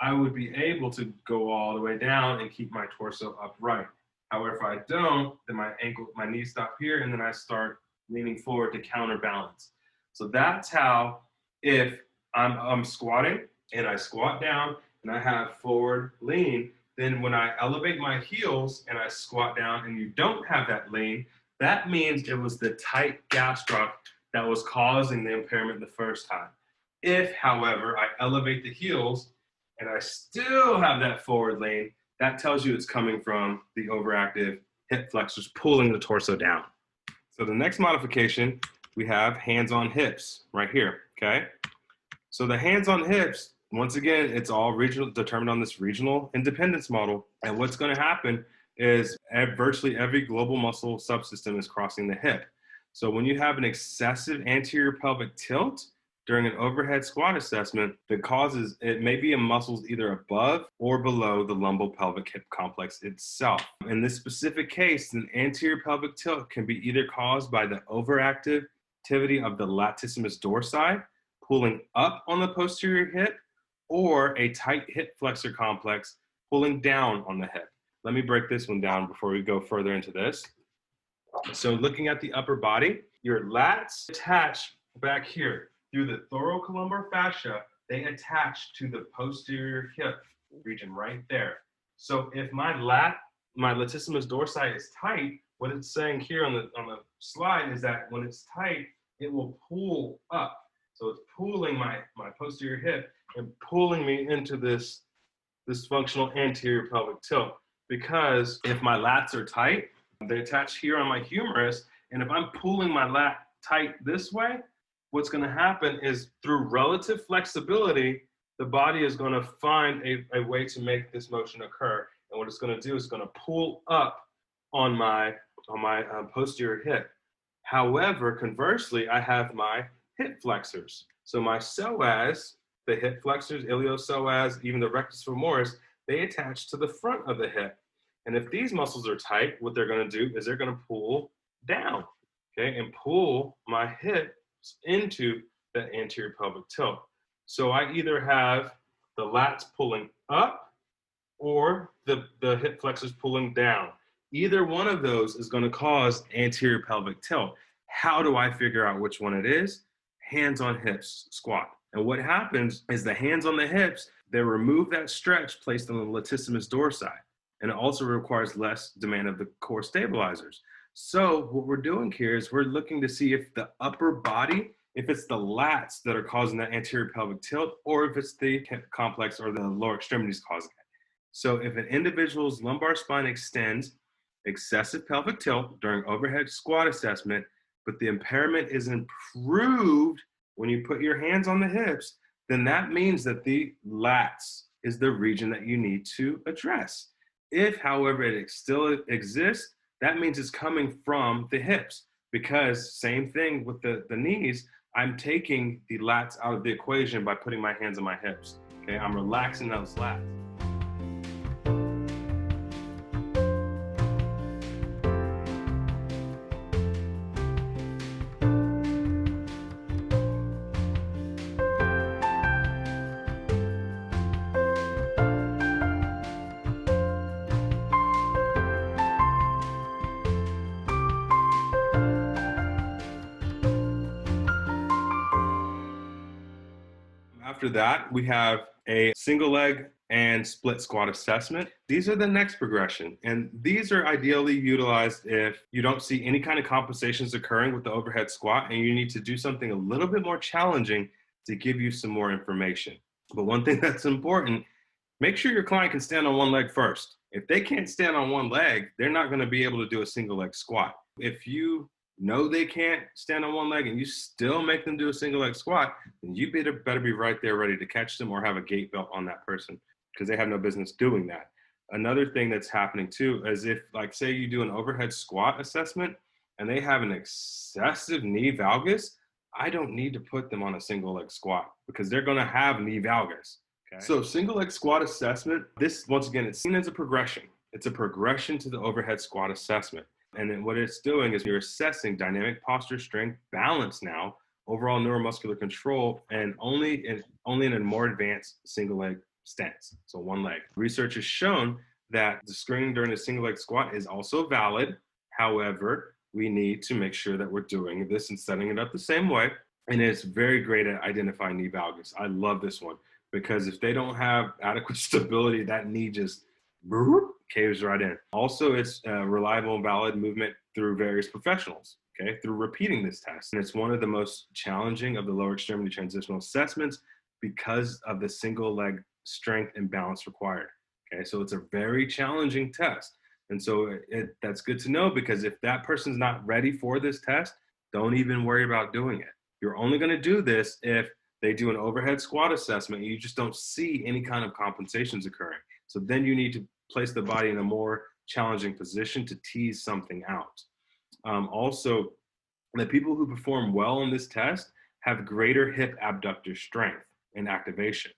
I would be able to go all the way down and keep my torso upright. However, if I don't, then my knees stop here, and then I start leaning forward to counterbalance. So that's how, if I'm squatting and I squat down and I have forward lean, then when I elevate my heels and I squat down and you don't have that lean, that means it was the tight gastroc that was causing the impairment the first time. If, however, I elevate the heels and I still have that forward lean, that tells you it's coming from the overactive hip flexors pulling the torso down. So the next modification, we have hands on hips right here, okay? So the hands on hips, once again, it's all regional, determined on this regional independence model. And what's going to happen is virtually every global muscle subsystem is crossing the hip. So when you have an excessive anterior pelvic tilt during an overhead squat assessment, the causes, it may be in muscles either above or below the lumbopelvic hip complex itself. In this specific case, an anterior pelvic tilt can be either caused by the overactivity of the latissimus dorsi, pulling up on the posterior hip, or a tight hip flexor complex pulling down on the hip. Let me break this one down before we go further into this. So looking at the upper body, your lats attach back here through the thoracolumbar fascia. They attach to the posterior hip region right there. So if my latissimus dorsi is tight, what it's saying here on the slide is that when it's tight, it will pull up. So it's pulling my posterior hip and pulling me into this dysfunctional anterior pelvic tilt. Because if my lats are tight, they attach here on my humerus, and if I'm pulling my lat tight this way, what's going to happen is through relative flexibility, the body is going to find a way to make this motion occur. And what it's going to do is going to pull up on my posterior hip. However, conversely, I have my hip flexors. So my psoas, the hip flexors, iliopsoas, even the rectus femoris, they attach to the front of the hip. And if these muscles are tight, what they're going to do is they're going to pull down, okay, and pull my hips into the anterior pelvic tilt. So I either have the lats pulling up or the hip flexors pulling down. Either one of those is going to cause anterior pelvic tilt. How do I figure out which one it is? Hands on hips squat. And what happens is the hands on the hips, they remove that stretch placed on the latissimus dorsi. And it also requires less demand of the core stabilizers. So what we're doing here is we're looking to see if the upper body, if it's the lats that are causing that anterior pelvic tilt, or if it's the hip complex or the lower extremities causing it. So if an individual's lumbar spine extends, excessive pelvic tilt during overhead squat assessment, but the impairment is improved when you put your hands on the hips, then that means that the lats is the region that you need to address. If, however, it still exists, that means it's coming from the hips, because same thing with the knees, I'm taking the lats out of the equation by putting my hands on my hips. Okay, I'm relaxing those lats. After that, we have a single leg and split squat assessment. These are the next progression, and these are ideally utilized if you don't see any kind of compensations occurring with the overhead squat and you need to do something a little bit more challenging to give you some more information. But one thing that's important, make sure your client can stand on one leg first. If they can't stand on one leg, they're not going to be able to do a single leg squat. If you know they can't stand on one leg and you still make them do a single leg squat, then you better be right there ready to catch them or have a gait belt on that person, because they have no business doing that. Another thing that's happening too is if, like, say you do an overhead squat assessment and they have an excessive knee valgus, I don't need to put them on a single leg squat because they're going to have knee valgus. Okay. So single leg squat assessment, this, once again, it's seen as a progression. It's a progression to the overhead squat assessment. And then what it's doing is you're assessing dynamic posture, strength, balance now, overall neuromuscular control, and only in a more advanced single leg stance, so one leg. Research has shown that the screening during a single leg squat is also valid. However, we need to make sure that we're doing this and setting it up the same way. And it's very great at identifying knee valgus. I love this one because if they don't have adequate stability, that knee just caves right in. Also, it's reliable and valid movement through various professionals, okay, through repeating this test. And it's one of the most challenging of the lower extremity transitional assessments because of the single leg strength and balance required. Okay, so it's a very challenging test. And so that's good to know, because if that person's not ready for this test, don't even worry about doing it. You're only going to do this if they do an overhead squat assessment and you just don't see any kind of compensations occurring. So then you need to place the body in a more challenging position to tease something out. Also, the people who perform well on this test have greater hip abductor strength and activation.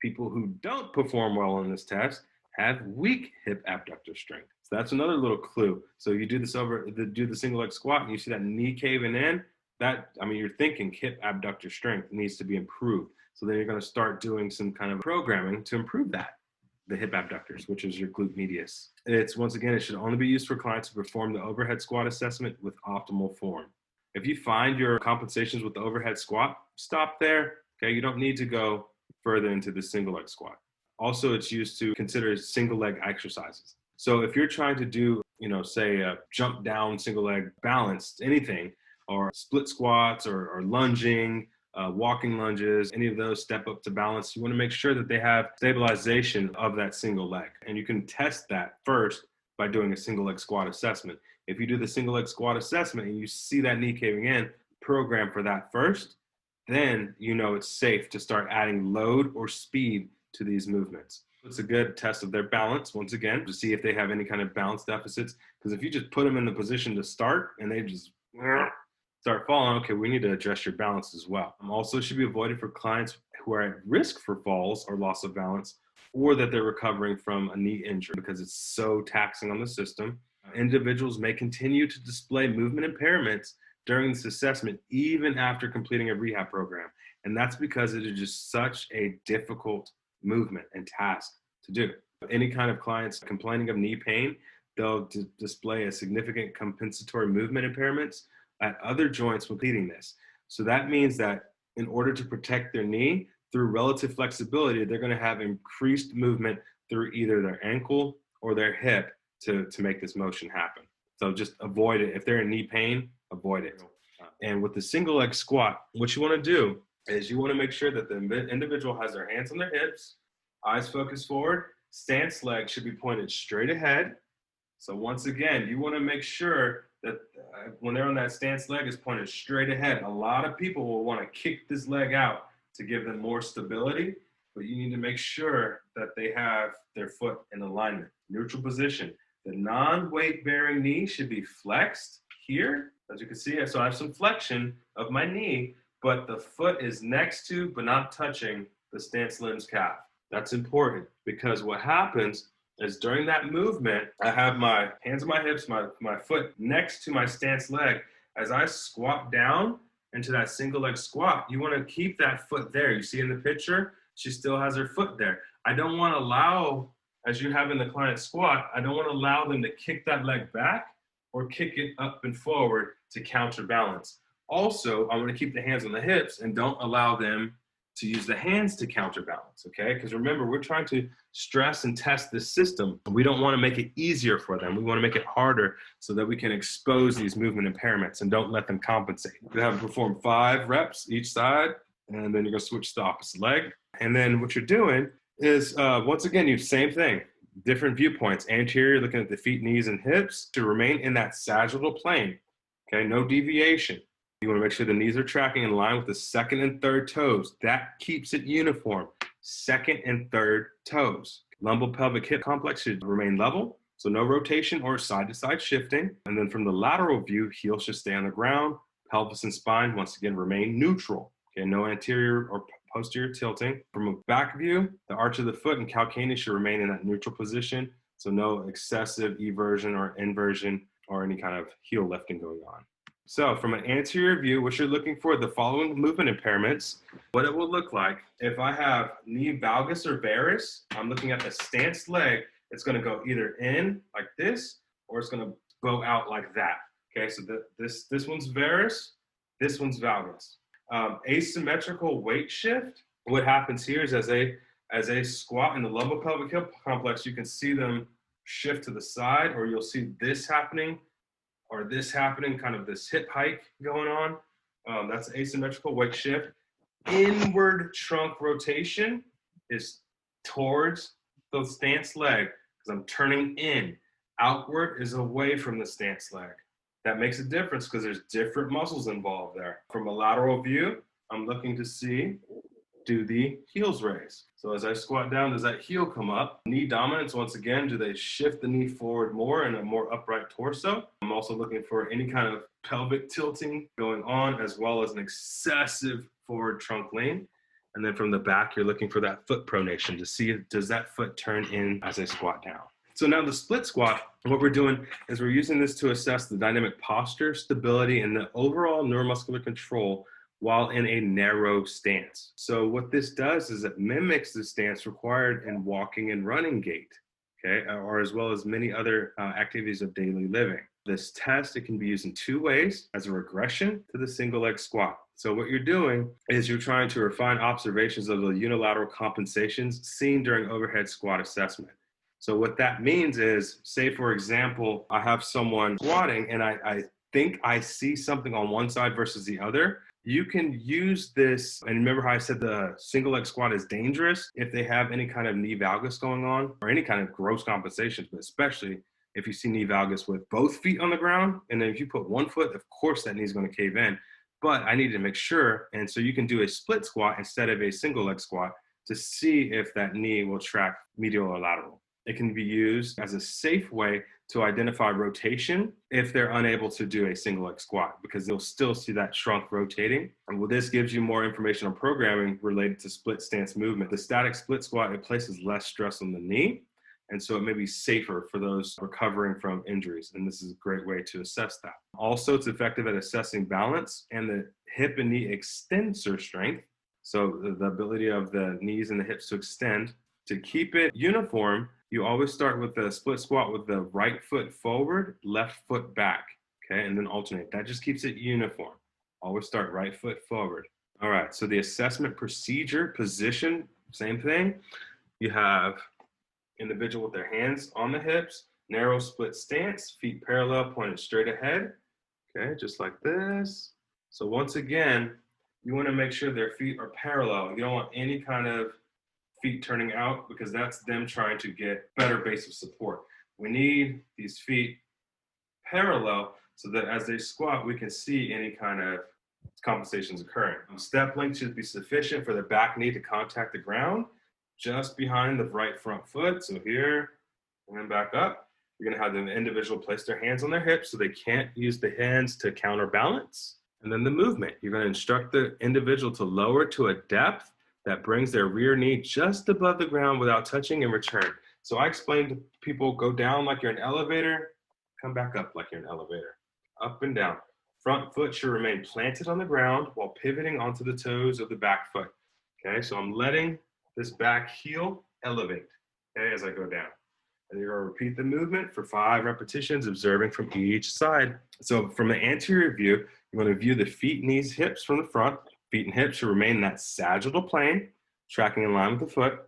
People who don't perform well on this test have weak hip abductor strength. So that's another little clue. So you do this do the single leg squat and you see that knee caving in, you're thinking hip abductor strength needs to be improved. So then you're going to start doing some kind of programming to improve that, the hip abductors, which is your glute medius. Once again, it should only be used for clients who perform the overhead squat assessment with optimal form. If you find your compensations with the overhead squat, stop there. Okay, you don't need to go further into the single leg squat. Also, it's used to consider single leg exercises. So if you're trying to do, say a jump down single leg balance, anything, or split squats or lunging, walking lunges, any of those step up to balance, you want to make sure that they have stabilization of that single leg. And you can test that first by doing a single leg squat assessment. If you do the single leg squat assessment and you see that knee caving in, program for that first, then it's safe to start adding load or speed to these movements. It's a good test of their balance, once again, to see if they have any kind of balance deficits. Because if you just put them in the position to start and they just start falling, okay, we need to adjust your balance as well. Also, should be avoided for clients who are at risk for falls or loss of balance, or that they're recovering from a knee injury, because it's so taxing on the system. Individuals may continue to display movement impairments during this assessment, even after completing a rehab program. And that's because it is just such a difficult movement and task to do. Any kind of clients complaining of knee pain, they'll display a significant compensatory movement impairments at other joints when completing this. So that means that in order to protect their knee through relative flexibility, they're going to have increased movement through either their ankle or their hip to make this motion happen. So just avoid it. If they're in knee pain, avoid it. And with the single leg squat, what you want to do is you want to make sure that the individual has their hands on their hips, eyes focused forward, stance leg should be pointed straight ahead. So once again, you want to make sure that when they're on that stance leg is pointed straight ahead. A lot of people will want to kick this leg out to give them more stability, but you need to make sure that they have their foot in alignment, neutral position. The non-weight bearing knee should be flexed here, as you can see. So I have some flexion of my knee, but the foot is next to, but not touching, the stance limbs calf. That's important, because what happens is during that movement, I have my hands on my hips, my foot next to my stance leg. As I squat down into that single leg squat, you want to keep that foot there. You see in the picture, she still has her foot there. I don't want to allow, as you have in the client squat, I don't want to allow them to kick that leg back or kick it up and forward to counterbalance. Also, I want to keep the hands on the hips and don't allow them to use the hands to counterbalance, okay? Because remember, we're trying to stress and test this system. We don't want to make it easier for them. We want to make it harder so that we can expose these movement impairments and don't let them compensate. You have them perform 5 reps each side, and then you're going to switch to the opposite leg. And then what you're doing is, once again, you same thing, different viewpoints. Anterior, looking at the feet, knees, and hips to remain in that sagittal plane, okay? No deviation. You want to make sure the knees are tracking in line with the second and third toes. That keeps it uniform. Second and third toes. Lumbopelvic hip complex should remain level, so no rotation or side-to-side shifting. And then from the lateral view, heels should stay on the ground. Pelvis and spine, once again, remain neutral. Okay, no anterior or posterior tilting. From a back view, the arch of the foot and calcaneus should remain in that neutral position, so no excessive eversion or inversion or any kind of heel lifting going on. So from an anterior view, what you're looking for, the following movement impairments, what it will look like. If I have knee valgus or varus, I'm looking at the stance leg It's going to go either in like this, or it's going to go out like that. Okay, so this one's varus, this one's valgus. Asymmetrical weight shift. What happens here is as they squat in the lumbar-pelvic hip complex, you can see them shift to the side, or you'll see this happening, or this happening, kind of this hip hike going on. That's asymmetrical weight shift. Inward trunk rotation is towards the stance leg because I'm turning in. Outward is away from the stance leg. That makes a difference because there's different muscles involved there. From a lateral view, I'm looking to see, do the heels raise? So as I squat down, does that heel come up? Knee dominance, once again, do they shift the knee forward more in a more upright torso? I'm also looking for any kind of pelvic tilting going on, as well as an excessive forward trunk lean. And then from the back, you're looking for that foot pronation to see, does that foot turn in as I squat down? So now the split squat, what we're doing is we're using this to assess the dynamic posture, stability, and the overall neuromuscular control while in a narrow stance. So what this does is it mimics the stance required in walking and running gait, okay, or as well as many other activities of daily living. This test, it can be used in two ways, as a regression to the single leg squat. So what you're doing is you're trying to refine observations of the unilateral compensations seen during overhead squat assessment. So what that means is, say for example, I have someone squatting and I think I see something on one side versus the other. You can use this, and remember how I said the single leg squat is dangerous if they have any kind of knee valgus going on or any kind of gross compensations, but especially if you see knee valgus with both feet on the ground, and then if you put one foot, of course that knee is going to cave in. But I need to make sure, and so you can do a split squat instead of a single leg squat to see if that knee will track medial or lateral. It can be used as a safe way to identify rotation if they're unable to do a single leg squat, because they'll still see that trunk rotating. And well, this gives you more information on programming related to split stance movement. The static split squat, it places less stress on the knee, and so it may be safer for those recovering from injuries. And this is a great way to assess that. Also, it's effective at assessing balance and the hip and knee extensor strength. So the ability of the knees and the hips to extend. To keep it uniform, you always start with the split squat with the right foot forward, left foot back, okay? And then alternate. That just keeps it uniform. Always start right foot forward. All right, so the assessment procedure, position, same thing. You have individual with their hands on the hips, narrow split stance, feet parallel, pointed straight ahead, okay? Just like this. So once again, you wanna make sure their feet are parallel. You don't want any kind of feet turning out, because that's them trying to get better base of support. We need these feet parallel so that as they squat, we can see any kind of compensations occurring. Step length should be sufficient for the back knee to contact the ground, just behind the right front foot. So here, and then back up. You're gonna have the individual place their hands on their hips so they can't use the hands to counterbalance. And then the movement. You're gonna instruct the individual to lower to a depth that brings their rear knee just above the ground without touching and return. So I explain to people, go down like you're an elevator, come back up like you're an elevator, up and down. Front foot should remain planted on the ground while pivoting onto the toes of the back foot. Okay, so I'm letting this back heel elevate, okay, as I go down. And you're gonna repeat the movement for 5 repetitions, observing from each side. So from the anterior view, you wanna view the feet, knees, hips from the front. Feet and hips should remain in that sagittal plane, tracking in line with the foot.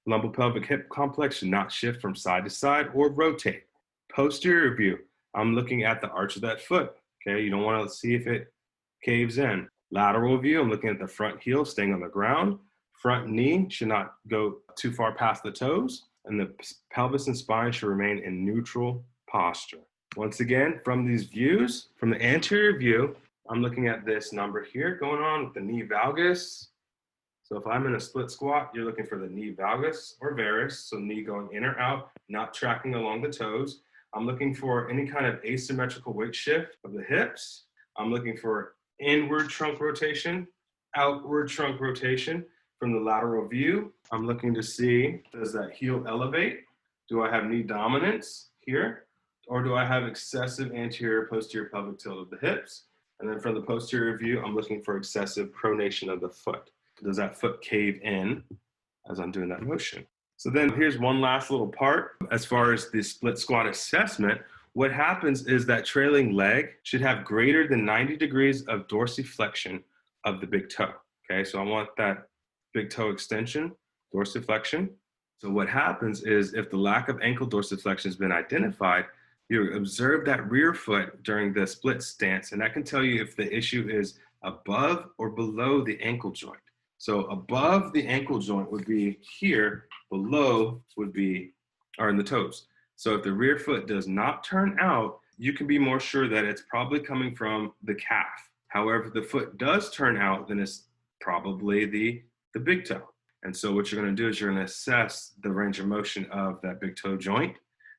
Lumbar-pelvic hip complex should not shift from side to side or rotate. Posterior view, I'm looking at the arch of that foot. Okay, you don't want to see if it caves in. Lateral view, I'm looking at the front heel staying on the ground. Front knee should not go too far past the toes, and the pelvis and spine should remain in neutral posture. Once again, from these views, from the anterior view, I'm looking at this number here going on with the knee valgus. So if I'm in a split squat, you're looking for the knee valgus or varus, so knee going in or out, not tracking along the toes. I'm looking for any kind of asymmetrical weight shift of the hips. I'm looking for inward trunk rotation, outward trunk rotation. From the lateral view, I'm looking to see, does that heel elevate? Do I have knee dominance here? Or do I have excessive anterior posterior pelvic tilt of the hips? And then from the posterior view, I'm looking for excessive pronation of the foot. Does that foot cave in as I'm doing that motion? So then here's one last little part. As far as the split squat assessment, what happens is that trailing leg should have greater than 90 degrees of dorsiflexion of the big toe. Okay, so I want that big toe extension, dorsiflexion. So what happens is if the lack of ankle dorsiflexion has been identified, you observe that rear foot during the split stance, and that can tell you if the issue is above or below the ankle joint. So above the ankle joint would be here, below would be, or in the toes. So if the rear foot does not turn out, you can be more sure that it's probably coming from the calf. However, if the foot does turn out, then it's probably the big toe. And so what you're going to do is you're going to assess the range of motion of that big toe joint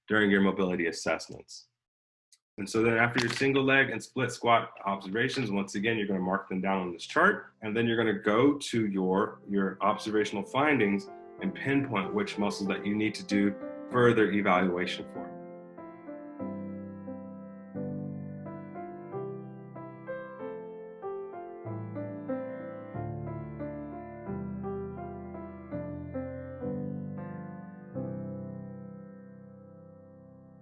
during your mobility assessments. And so then after your single leg and split squat observations, once again, you're going to mark them down on this chart, and then you're going to go to your observational findings and pinpoint which muscles that you need to do further evaluation for.